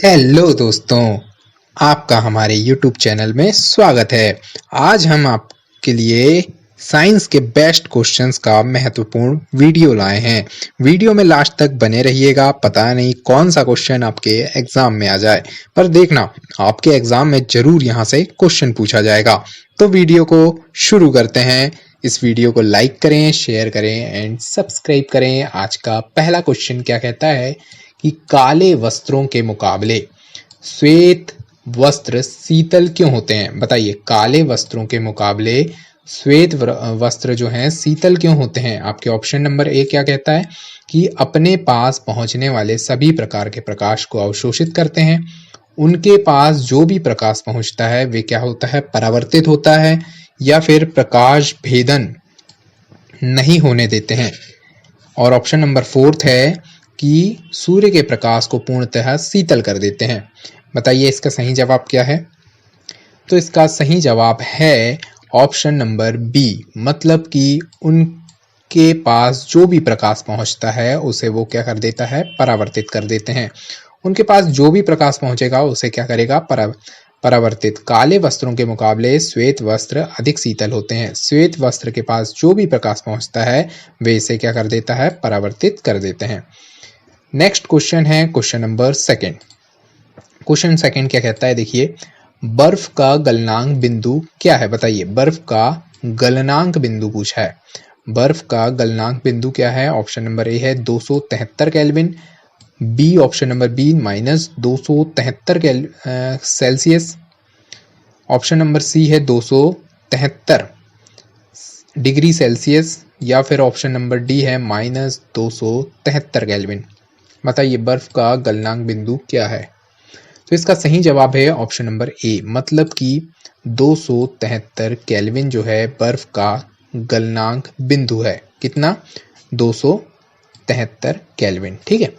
Hello दोस्तों, आपका हमारे YouTube चैनल में स्वागत है। आज हम आपके लिए साइंस के बेस्ट क्वेश्चंस का महत्वपूर्ण वीडियो लाए हैं। वीडियो में लास्ट तक बने रहिएगा, पता नहीं कौन सा क्वेश्चन आपके एग्जाम में आ जाए, पर देखना आपके एग्जाम में जरूर यहाँ से क्वेश्चन पूछा जाएगा। तो वीडियो को शुरू करते हैं। इस वीडियो को लाइक करें, शेयर करें एंड सब्सक्राइब करें। आज का पहला क्वेश्चन क्या कहता है कि काले वस्त्रों के मुकाबले श्वेत वस्त्र शीतल क्यों होते हैं? बताइए, काले वस्त्रों के मुकाबले श्वेत वस्त्र जो हैं शीतल क्यों होते हैं? आपके ऑप्शन नंबर ए क्या कहता है कि अपने पास पहुंचने वाले सभी प्रकार के प्रकाश को अवशोषित करते हैं। उनके पास जो भी प्रकाश पहुंचता है वे क्या होता है? परावर्तित होता है। या फिर प्रकाश भेदन नहीं होने देते हैं। और ऑप्शन नंबर फोर्थ है कि सूर्य के प्रकाश को पूर्णतः शीतल कर देते हैं। बताइए इसका सही जवाब क्या है? तो इसका सही जवाब है ऑप्शन नंबर बी, मतलब कि उनके पास जो भी प्रकाश पहुंचता है उसे वो क्या कर देता है? परावर्तित कर देते हैं। उनके पास जो भी प्रकाश पहुंचेगा उसे क्या करेगा? परावर्तित। काले वस्त्रों के मुकाबले श्वेत वस्त्र अधिक शीतल होते हैं। श्वेत वस्त्र के पास जो भी प्रकाश पहुंचता है वे इसे क्या कर देता है? परावर्तित कर देते हैं। नेक्स्ट क्वेश्चन है question number second. Question second क्या कहता है? देखिए, बर्फ का गलनांक बिंदु क्या है? बताइए, बर्फ का गलनांक बिंदु पूछा है। बर्फ का गलनांक बिंदु क्या है? ऑप्शन नंबर ए है 273 kelvin, B option number B -273 Celsius, option number C है 273 डिग्री सेल्सियस, या फिर ऑप्शन नंबर डी है -273 केल्विन। बताइए बर्फ का गलनांक बिंदु क्या है? तो इसका सही जवाब है ऑप्शन नंबर ए, मतलब कि 273 केल्विन जो है बर्फ का गलनांक बिंदु है। कितना? 273 केल्विन। ठीक है,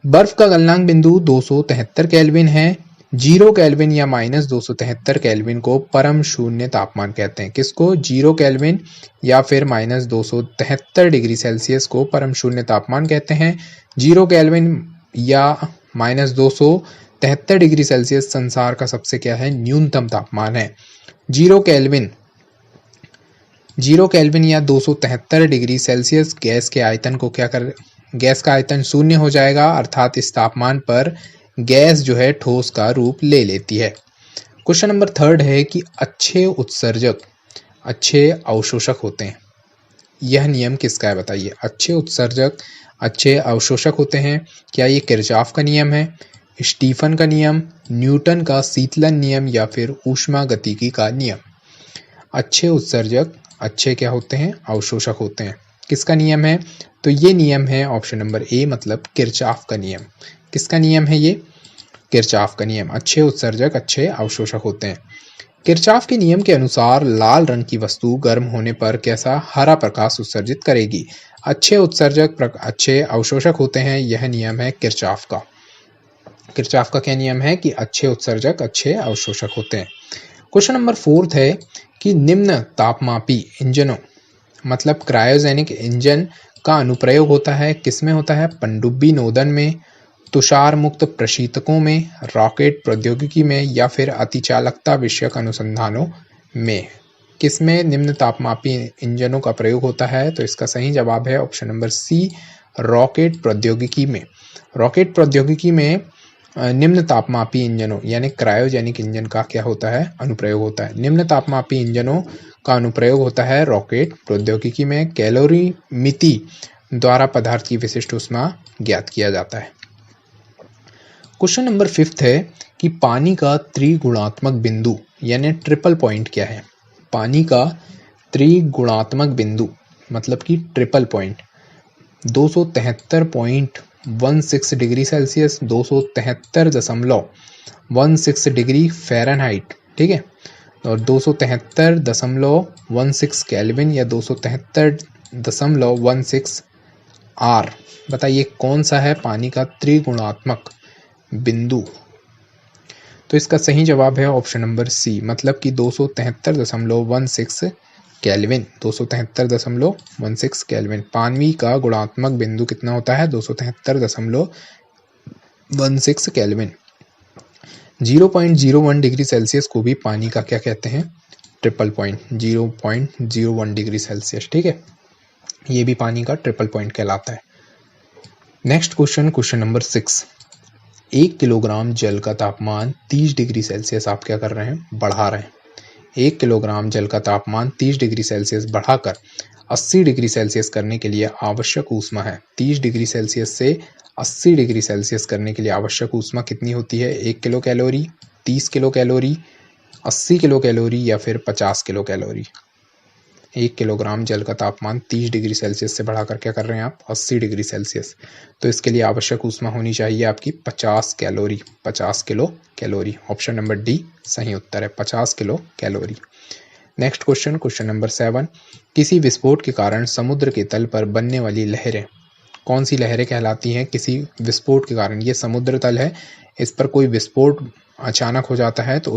बर्फ का गलनांक बिंदु 273 केल्विन है। 0 केल्विन या -273 केल्विन को परम शून्य तापमान कहते हैं। किसको? 0 केल्विन या फिर -273 डिग्री सेल्सियस को परम शून्य तापमान कहते हैं। 0 केल्विन या -273 डिग्री सेल्सियस संसार का सबसे क्या है? न्यूनतम तापमान है। 0 केल्विन या 273 डिग्री सेल्सियस गैस के आयतन को क्या कर गैस का आयतन शून्य हो जाएगा, अर्थात इस तापमान पर गैस जो है ठोस का रूप ले लेती है। क्वेश्चन नंबर थर्ड है कि अच्छे उत्सर्जक अच्छे अवशोषक होते हैं। यह नियम किसका है? बताइए, अच्छे उत्सर्जक अच्छे अवशोषक होते हैं। क्या ये किरचॉफ का नियम है, स्टीफन का नियम, न्यूटन का शीतलन नियम, या फिर ऊष्मागतिकी का नियम? अच्छे उत्सर्जक अच्छे क्या होते हैं? अवशोषक होते हैं। किसका नियम है? तो ये नियम है ऑप्शन नंबर ए, मतलब किरचॉफ का नियम। किसका नियम है ये? किरचॉफ का नियम। अच्छे उत्सर्जक अच्छे अवशोषक होते हैं। किरचॉफ के नियम के अनुसार लाल रंग की वस्तु गर्म होने पर कैसा हरा प्रकाश उत्सर्जित करेगी? अच्छे उत्सर्जक अच्छे अवशोषक होते हैं। यह नियम है किरचॉफ का। किरचॉफ का क्या नियम है कि अच्छे उत्सर्जक अच्छे अवशोषक होते हैं। क्वेश्चन नंबर फोर्थ है कि निम्न तापमापी इंजनों मतलब क्रायोजेनिक इंजन का अनुप्रयोग होता है। किसमें होता है? पनडुब्बी नोदन में, तुषार मुक्त प्रशीतकों में, रॉकेट प्रौद्योगिकी में, या फिर अतिचालकता विषयक अनुसंधानों में। किसमें निम्न तापमापी इंजनों का प्रयोग होता है? तो इसका सही जवाब है ऑप्शन नंबर सी, रॉकेट प्रौद्योगिकी में। रॉकेट प्रौद्योगिकी में निम्न तापमापी इंजनों यानी क्रायोजेनिक इंजन का क्या होता है? अनुप्रयोग होता है। निम्न तापमापी इंजनों का अनुप्रयोग होता है रॉकेट प्रौद्योगिकी में। कैलोरीमिति द्वारा पदार्थ की विशिष्ट ऊष्मा ज्ञात किया जाता है। क्वेश्चन नंबर फिफ्थ है कि पानी का त्रिगुणात्मक बिंदु यानी ट्रिपल पॉइंट क्या है? पानी का त्रिगुणात्मक बिंदु मतलब कि triple point 273.16 degree Celsius, 273.16 degree Fahrenheit, ठीक है, और 273.16 केल्विन या 273.16 आर। बताइए कौन सा है पानी का त्रिगुणात्मक बिंदु? तो इसका सही जवाब है ऑप्शन नंबर सी, मतलब कि 273.16 केल्विन। 273.16 केल्विन। पानी का गुणात्मक बिंदु कितना होता है? 273.16 केल्विन। 0.01 डिग्री सेल्सियस को भी पानी का क्या कहते हैं? Triple point. 0.01 डिग्री सेल्सियस, ठीक है, ये भी पानी का ट्रिपल पॉइंट कहलाता है। Next question, question number 6। 1 kilogram जल का तापमान 30 डिग्री सेल्सियस आप क्या कर रहे हैं? बढ़ा रहे हैं। 1 किलोग्राम जल का तापमान 30 डिग्री सेल्सियस बढ़ाकर 80 डिग्री सेल्सियस करने के लिए आवश्यक ऊष्मा है। 30 डिग्री सेल्सियस से 80 डिग्री सेल्सियस करने के लिए आवश्यक ऊष्मा कितनी होती है? 1 kilo calorie, 30 kilo calorie, 80 kilo calorie या फिर 50 किलो कैलोरी। 1 किलोग्राम जल का तापमान 30 डिग्री सेल्सियस से बढ़ाकर क्या कर रहे हैं आप? 80 डिग्री सेल्सियस। तो इसके लिए आवश्यक ऊष्मा होनी चाहिए आपकी 50 calorie, 50 kilo calorie. Option number D सही उत्तर है, 50 kilo calorie. Next question, question number 7। किसी विस्फोट के कारण समुद्र के तल पर बनने वाली लहरें कौन सी लहरें कहलाती हैं? किसी विस्फोट के कारण, ये समुद्र तल है, इस पर कोई विस्फोट अचानक हो जाता है तो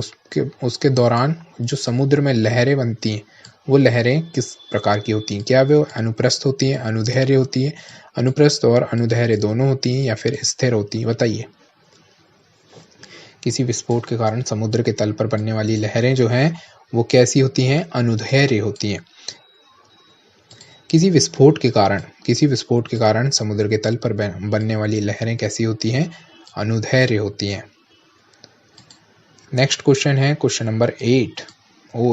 उसके दौरान जो समुद्र में लहरें बनती हैं वो लहरें किस प्रकार की होती हैं? क्या वे अनुप्रस्थ होती हैं, अनुदैर्घ्य होती है? अनुप्रस्थ और अनुदैर्घ्य दोनों होती हैं या फिर स्थिर होती हैं? बताइए। किसी विस्फोट के कारण समुद्र के तल पर बनने वाली लहरें जो हैं वो कैसी होती हैं? अनुदैर्घ्य होती हैं। किसी विस्फोट के कारण समुद्र के तल पर बनने वाली लहरें कैसी होती हैं? अनुदैर्घ्य होती हैं। नेक्स्ट क्वेश्चन है क्वेश्चन नंबर 8।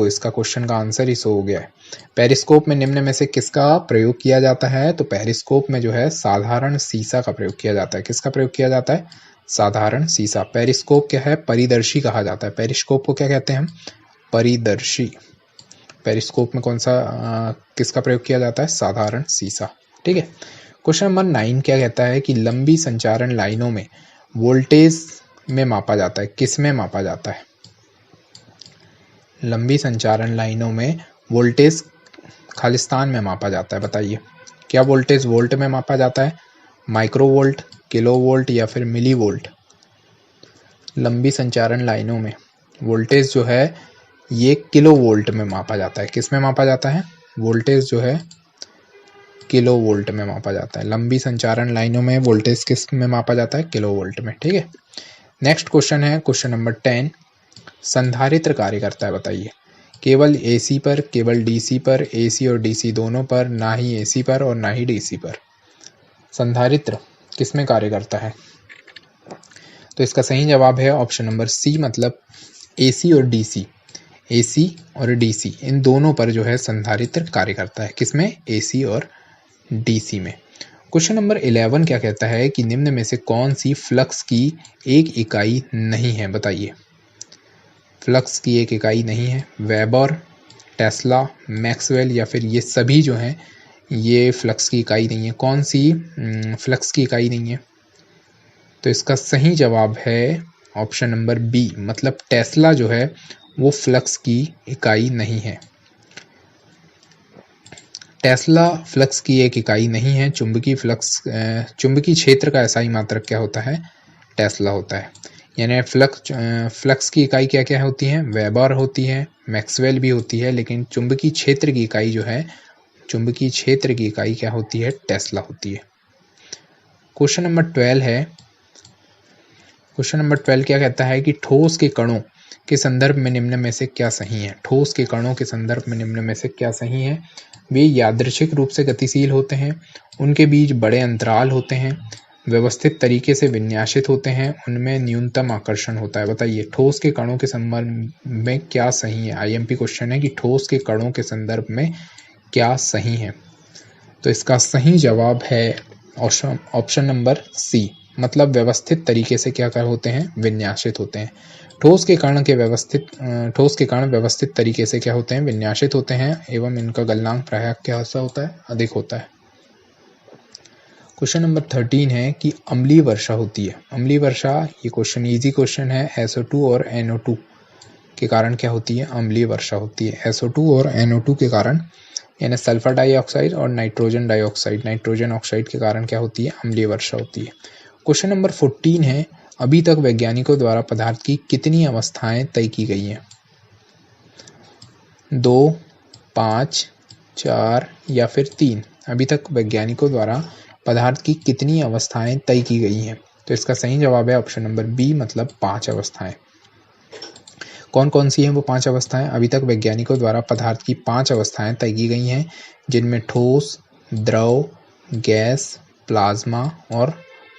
इसका क्वेश्चन का आंसर ही सो हो गया है। पेरिस्कोप में निम्न में से किसका प्रयोग किया जाता है? तो पेरिस्कोप में जो है साधारण सीसा का प्रयोग किया जाता है। किसका प्रयोग किया जाता है? साधारण सीसा। पेरिस्कोप क्या है? परिदर्शी कहा जाता है। पेरिस्कोप को क्या कहते हैं हम? परिदर्शी। पेरिस्कोप में कौन सा किसका प्रयोग किया जाता है? साधारण सीसा, ठीक है। क्वेश्चन नंबर 9 क्या कहता है कि लंबी संचारण लाइनों में वोल्टेज में मापा जाता है। किस में मापा जाता है? लंबी संचारण लाइनों में वोल्टेज खालिस्तान में मापा जाता है। बताइए क्या वोल्टेज वोल्ट में मापा जाता है? माइक्रो वोल्ट, किलो वोल्ट या फिर मिली वोल्ट? लंबी संचारण लाइनों में वोल्टेज जो है ये किलो वोल्ट में मापा जाता है। किस में मापा जाता है? वोल्टेज जो है किलो वोल्ट में मापा जाता है। लंबी संचारण लाइनों में वोल्टेज किस में मापा जाता है? किलो वोल्ट में, ठीक है। नेक्स्ट क्वेश्चन है क्वेश्चन नंबर 10। संधारित्र कार्य करता है, बताइए। केवल एसी पर, केवल डीसी पर, एसी और डीसी दोनों पर, ना ही एसी पर और ना ही डीसी पर। संधारित्र किस में कार्य करता है? तो इसका सही जवाब है ऑप्शन नंबर सी, मतलब एसी और डीसी। एसी और डीसी इन दोनों पर जो है संधारित्र कार्य करता है। किसमें? एसी और डीसी में। क्वेश्चन नंबर 11 क्या कहता है कि निम्न में से कौन सी फ्लक्स की एक इकाई नहीं है? बताइए। फ्लक्स की एक इकाई नहीं है। वेबर, टेस्ला, मैक्सवेल या फिर ये सभी जो हैं ये फ्लक्स की इकाई नहीं है। कौन सी फ्लक्स की इकाई नहीं है? तो इसका सही जवाब है ऑप्शन नंबर बी, मतलब टेस्ला जो है वो फ्लक्स की इकाई नहीं है। टेस्ला फ्लक्स की एक इकाई नहीं है। चुंबकीय क्षेत्र का एसआई मात्रक क्या होता है? टेस्ला होता है। यानी फ्लक्स की इकाई क्या क्या होती है? वेबर होती है, मैक्सवेल भी होती है, लेकिन चुंबकीय क्षेत्र की इकाई जो है, चुंबकीय क्षेत्र की इकाई क्या होती है? टेस्ला होती है। क्वेश्चन नंबर 12 है। क्वेश्चन नंबर 12 क्या कहता है कि ठोस के कणों के संदर्भ में निम्न में से क्या सही है? ठोस के कणों के संदर्भ में निम्न में से क्या सही है? वे यादृच्छिक रूप से गतिशील होते हैं, उनके बीच बड़े अंतराल होते हैं, व्यवस्थित तरीके से विन्यासित होते हैं, उनमें न्यूनतम आकर्षण होता है। बताइए ठोस के कणों के संदर्भ में क्या सही है? आईएमपी क्वेश्चन है कि ठोस के कणों के संदर्भ में क्या सही है? तो इसका सही जवाब है ऑप्शन नंबर सी, मतलब व्यवस्थित तरीके से क्या कर होते हैं? विन्यासित होते हैं। ठोस के कण व्यवस्थित तरीके से क्या होते हैं? विन्यासित होते हैं एवं इनका गलनांक प्रायः क्या होता है? अधिक होता है। क्वेश्चन नंबर 13 है कि अम्लीय वर्षा होती है। अम्लीय वर्षा, ये क्वेश्चन इजी क्वेश्चन है। SO2 और NO2 के कारण क्या होती है? अम्लीय वर्षा होती है। SO2 और NO2 के कारण, यानी सल्फर डाइऑक्साइड और नाइट्रोजन डाइऑक्साइड, नाइट्रोजन ऑक्साइड के कारण क्या होती है? अम्लीय वर्षा होती है। क्वेश्चन नंबर 14 है, अभी तक वैज्ञानिकों द्वारा पदार्थ की कितनी अवस्थाएं तय की गई हैं? 2, 5, 4 या फिर 3? अभी तक वैज्ञानिकों द्वारा पदार्थ की कितनी अवस्थाएं तय की गई हैं? तो इसका सही जवाब है ऑप्शन नंबर बी, मतलब 5 अवस्थाएं। कौन कौन सी हैं वो 5 अवस्थाएं? अभी तक वैज्ञानिकों द्वारा पदार्थ की 5 अवस्थाएं तय की गई हैं, जिनमें ठोस, द्रव, गैस, प्लाज्मा और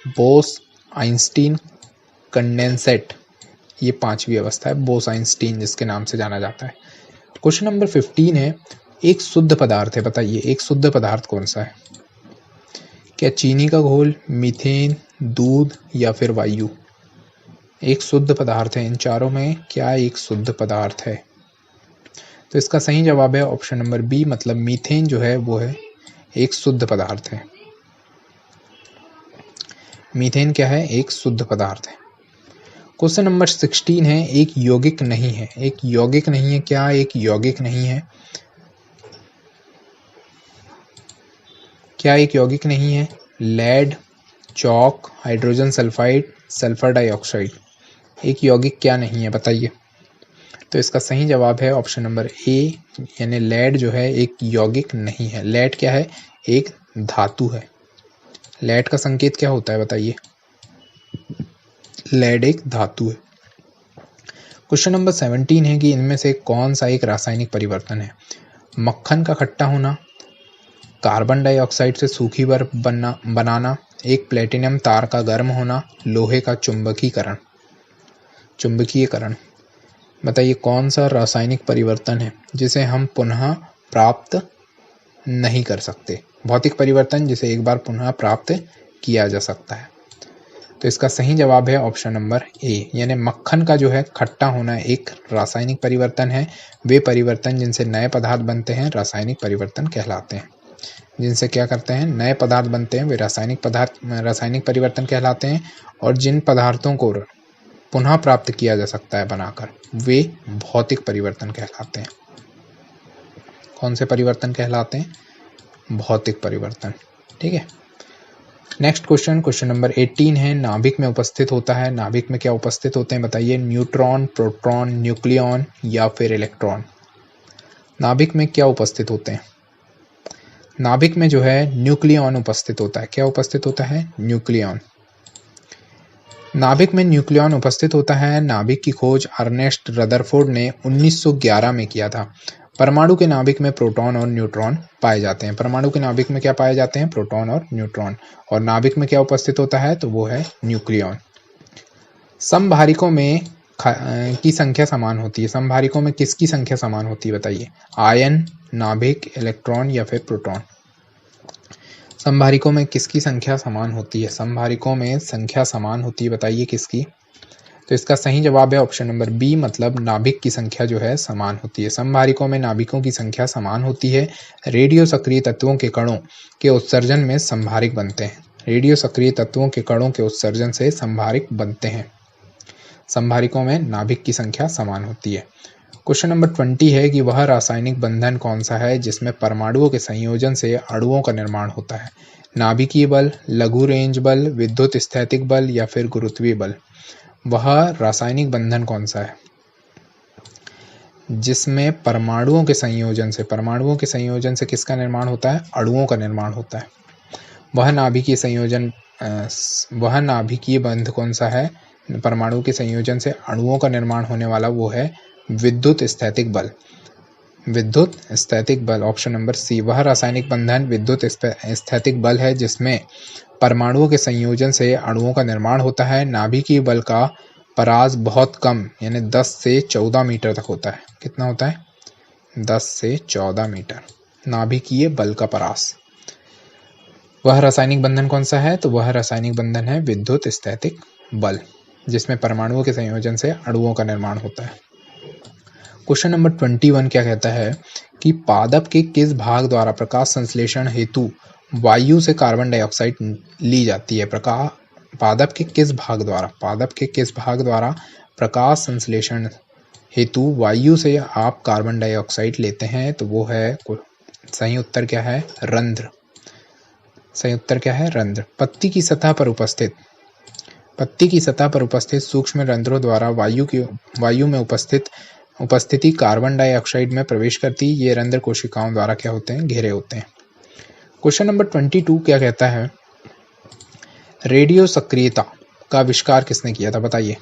बोस-आइंस्टीन कंडेंसेट, ये 5वीं अवस्था है, बोस-आइंस्टीन जिसके नाम से जाना जाता है। क्वेश्चन नंबर 15 है, एक शुद्ध पदार्थ है, बताइए एक शुद्ध पदार्थ कौन सा है? क्या चीनी का घोल, मीथेन, दूध या फिर वायु? एक शुद्ध पदार्थ है, इन चारों में क्या एक शुद्ध पदार्थ है? तो इसका सही जवाब है ऑप्शन नंबर बी, मतलब मीथेन जो है वो है एक शुद्ध पदार्थ है। मीथेन क्या है? एक शुद्ध पदार्थ है। क्वेश्चन नंबर 16 है, एक यौगिक नहीं है। एक यौगिक नहीं है, क्या एक यौगिक नहीं है? क्या एक यौगिक नहीं है? Lead, chalk, hydrogen sulphide, sulphur dioxide, एक यौगिक क्या नहीं है बताइए? तो इसका सही जवाब है ऑप्शन नंबर ए, यानी लेड जो है एक यौगिक नहीं है। लेड क्या है? एक धातु है। लेड का संकेत क्या होता है बताइए? लेड एक धातु है। क्वेश्चन नंबर 17 है कि इनमें से कौन सा एक रासायनिक परिवर्तन है? मक्खन का खट्टा होना, कार्बन डाइऑक्साइड से सूखी बर्फ बनाना, एक प्लेटिनम तार का गर्म होना, लोहे का चुंबकीयकरण। बताइए कौन सा रासायनिक परिवर्तन है जिसे हम पुनः प्राप्त नहीं कर सकते? भौतिक परिवर्तन जिसे एक बार पुनः प्राप्त किया जा सकता है। तो इसका सही जवाब है ऑप्शन नंबर ए, यानी मक्खन का जो है खट्टा होना एक रासायनिक परिवर्तन है। वे परिवर्तन जिनसे नए पदार्थ बनते हैं रासायनिक परिवर्तन कहलाते हैं। जिनसे क्या करते हैं? नए पदार्थ बनते हैं, वे रासायनिक परिवर्तन कहलाते हैं। और जिन पदार्थों को पुनः प्राप्त किया जा सकता है बनाकर, वे भौतिक परिवर्तन कहलाते हैं। कौन से परिवर्तन कहलाते हैं? भौतिक परिवर्तन। ठीक है। नेक्स्ट क्वेश्चन, क्वेश्चन नंबर 18 है, नाभिक में उपस्थित होता है। नाभिक में क्या उपस्थित होते हैं बताइए? न्यूट्रॉन, प्रोटॉन, न्यूक्लियॉन या फिर इलेक्ट्रॉन। नाभिक में क्या उपस्थित होते हैं? नाभिक में जो है न्यूक्लियॉन उपस्थित होता है। क्या उपस्थित होता है? न्यूक्लियॉन। नाभिक में न्यूक्लियॉन उपस्थित होता है। नाभिक की खोज अर्नेस्ट रदरफोर्ड ने 1911 में किया था। परमाणु के नाभिक में प्रोटॉन और न्यूट्रॉन पाए जाते हैं। परमाणु के नाभिक में क्या पाए जाते हैं? प्रोटॉन और न्यूट्रॉन। और नाभिक में क्या उपस्थित होता है? तो वो है न्यूक्लियॉन। समभारिकों में की संख्या समान होती है। समभारिकों में किसकी संख्या समान होती है बताइए? आयन, नाभिक, इलेक्ट्रॉन या फिर प्रोटॉन। समभारिकों में किसकी संख्या समान होती है? समभारिकों में संख्या समान होती है, बताइए किसकी? तो इसका सही जवाब है ऑप्शन नंबर बी, मतलब नाभिक की संख्या जो है समान होती है। समभारिकों में नाभिकों की संख्या समान होती है। रेडियो सक्रिय तत्वों के कणों के उत्सर्जन में समभारिक बनते हैं। रेडियो सक्रिय तत्वों के कणों के उत्सर्जन से समभारिक बनते हैं। समभारिकों में नाभिक की संख्या समान होती है। क्वेश्चन नंबर 20 है कि वह रासायनिक बंधन कौन सा है जिसमें परमाणुओं के संयोजन से अणुओं का निर्माण होता है? नाभिकीय बल, लघु रेंज बल, विद्युत स्थैतिक बल या फिर गुरुत्वीय बल। वह रासायनिक बंधन कौन सा है जिसमें परमाणुओं के संयोजन से किसका निर्माण होता है? अणुओं का निर्माण होता है। वह नाभिकीय बंध कौन सा है? परमाणु के संयोजन से अणुओं का निर्माण होने वाला वो है विद्युत स्थैतिक बल। ऑप्शन नंबर सी, वह रासायनिक बंधन विद्युत स्थैतिक बल है जिसमें परमाणुओं के संयोजन से अणुओं का निर्माण होता है। नाभिकीय बल का परास बहुत कम, यानी 10 से 14 मीटर तक होता है। कितना होता है? 10 से 14 मीटर नाभिकीय बल का परास। वह रासायनिक बंधन कौन सा है? तो वह रासायनिक बंधन है विद्युत स्थैतिक बल, जिसमें परमाणुओं के संयोजन से अणुओं का निर्माण होता है। क्वेश्चन नंबर 21 क्या कहता है कि पादप के किस भाग द्वारा प्रकाश संश्लेषण हेतु वायु से कार्बन डाइऑक्साइड ली जाती है? पादप के किस भाग द्वारा प्रकाश संश्लेषण हेतु वायु से आप कार्बन डाइऑक्साइड लेते हैं? तो वो है, सही उत्तर क्या है? रंध्र। सही उत्तर क्या है? रंध्र। पत्ती की सतह पर उपस्थित सूक्ष्म रंध्रों द्वारा वायु में उपस्थिति कार्बन डाइऑक्साइड में प्रवेश करती। ये रंध्र कोशिकाओं द्वारा क्या होते हैं? घेरे होते हैं। क्वेश्चन नंबर 22 क्या कहता है? रेडियो सक्रियता का आविष्कार किसने किया था बताइए?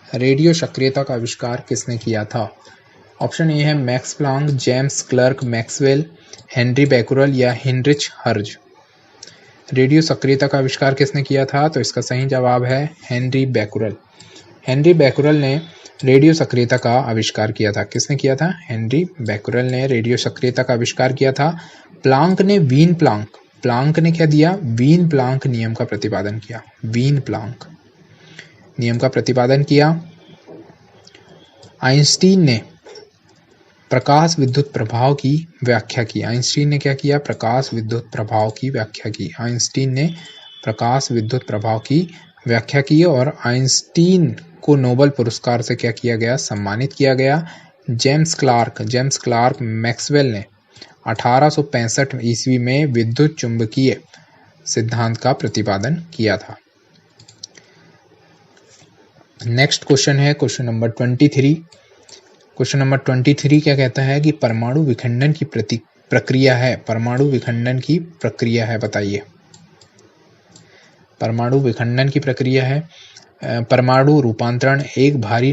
रेडियो सक्रियता का आविष्कार किसने किया था? ऑप्शन ए है Max Planck, James Clerk Maxwell, Henry Becquerel या हिनरिच हर्ज। रेडियो सक्रियता का आविष्कार किसने किया था? तो इसका सही जवाब है हेनरी बैकुरल। हेनरी बैकुरल ने रेडियो सक्रियता का आविष्कार किया था। किसने किया था? हेनरी बैकुरल ने रेडियो सक्रियता का आविष्कार किया था। प्लांक ने प्लांक ने क्या दिया? वीन प्लांक नियम का प्रतिपादन किया। वीन प्लांक नियम का प्रतिपादन किया। आइंस्टीन ने प्रकाश विद्युत प्रभाव की व्याख्या की। आइंस्टीन ने क्या किया? प्रकाश विद्युत प्रभाव की व्याख्या की। आइंस्टीन ने प्रकाश विद्युत प्रभाव की व्याख्या की और आइंस्टीन को नोबेल पुरस्कार से क्या किया गया? सम्मानित किया गया। जेम्स क्लार्क मैक्सवेल ने 1865 ईस्वी में विद्युत चुंबकीय सिद्धांत का प्रतिपादन किया था। नेक्स्ट क्वेश्चन है क्वेश्चन नंबर 23। क्वेश्चन नंबर 23 क्या कहता है कि परमाणु विखंडन की प्रक्रिया है। परमाणु विखंडन की प्रक्रिया है, बताइए। परमाणु विखंडन की प्रक्रिया है परमाणु रूपांतरण। एक भारी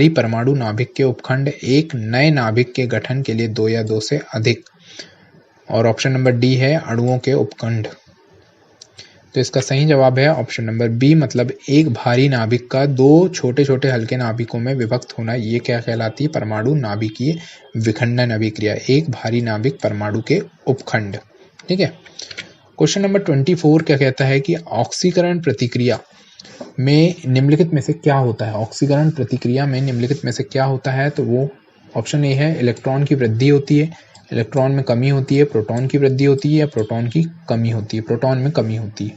परमाणु नाभिक के उपखंड एक नए नाभिक के गठन के लिए 2 या 2 से अधिक। और ऑप्शन नंबर डी है अणुओं के उपखंड। तो इसका सही जवाब है ऑप्शन नंबर बी, मतलब एक भारी नाभिक का 2 छोटे छोटे हल्के नाभिकों में विभक्त होना। ये क्या कहलाती है? परमाणु नाभिकीय विखंडन अभिक्रिया। एक भारी नाभिक परमाणु के उपखंड। ठीक है। क्वेश्चन नंबर 24 क्या कहता है कि ऑक्सीकरण प्रतिक्रिया में निम्नलिखित में से क्या होता है? ऑक्सीकरण प्रतिक्रिया में निम्नलिखित में से क्या होता है? तो वो ऑप्शन ए है इलेक्ट्रॉन की वृद्धि होती है, इलेक्ट्रॉन में कमी होती है, प्रोटॉन की वृद्धि होती है या प्रोटॉन की कमी होती है। प्रोटॉन में कमी होती है।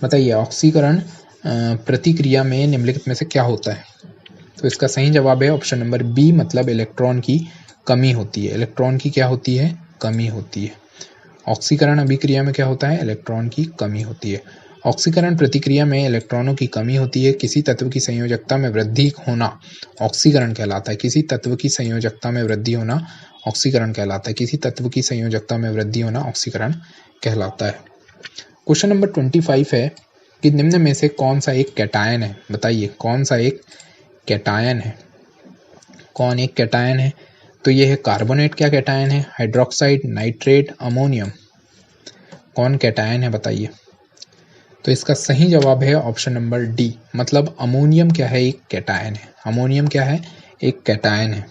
बताइए ऑक्सीकरण प्रतिक्रिया में निम्नलिखित में से क्या होता है? तो इसका सही जवाब है ऑप्शन नंबर बी, मतलब इलेक्ट्रॉन की कमी होती है। इलेक्ट्रॉन की क्या होती है? कमी होती है। ऑक्सीकरण अभिक्रिया में क्या होता है? इलेक्ट्रॉन की कमी होती है। ऑक्सीकरण प्रतिक्रिया में इलेक्ट्रॉनों की कमी होती है। किसी तत्व की संयोजकता में वृद्धि होना ऑक्सीकरण कहलाता है। किसी तत्व की संयोजकता में वृद्धि होना ऑक्सीकरण कहलाता है। किसी तत्व की संयोजकता में वृद्धि होना ऑक्सीकरण कहलाता है। क्वेश्चन नंबर 25 है कि निम्न में से कौन सा एक कैटायन है? बताइए कौन सा एक कैटायन है? कौन एक कैटायन है? तो ये है कार्बोनेट। क्या कैटायन है? Hydroxide, nitrate, ammonium. कौन कैटायन है बताइए? तो इसका सही जवाब है ऑप्शन नंबर डी, मतलब अमोनियम क्या है? एक कैटायन है। अमोनियम क्या है? एक कैटायन है।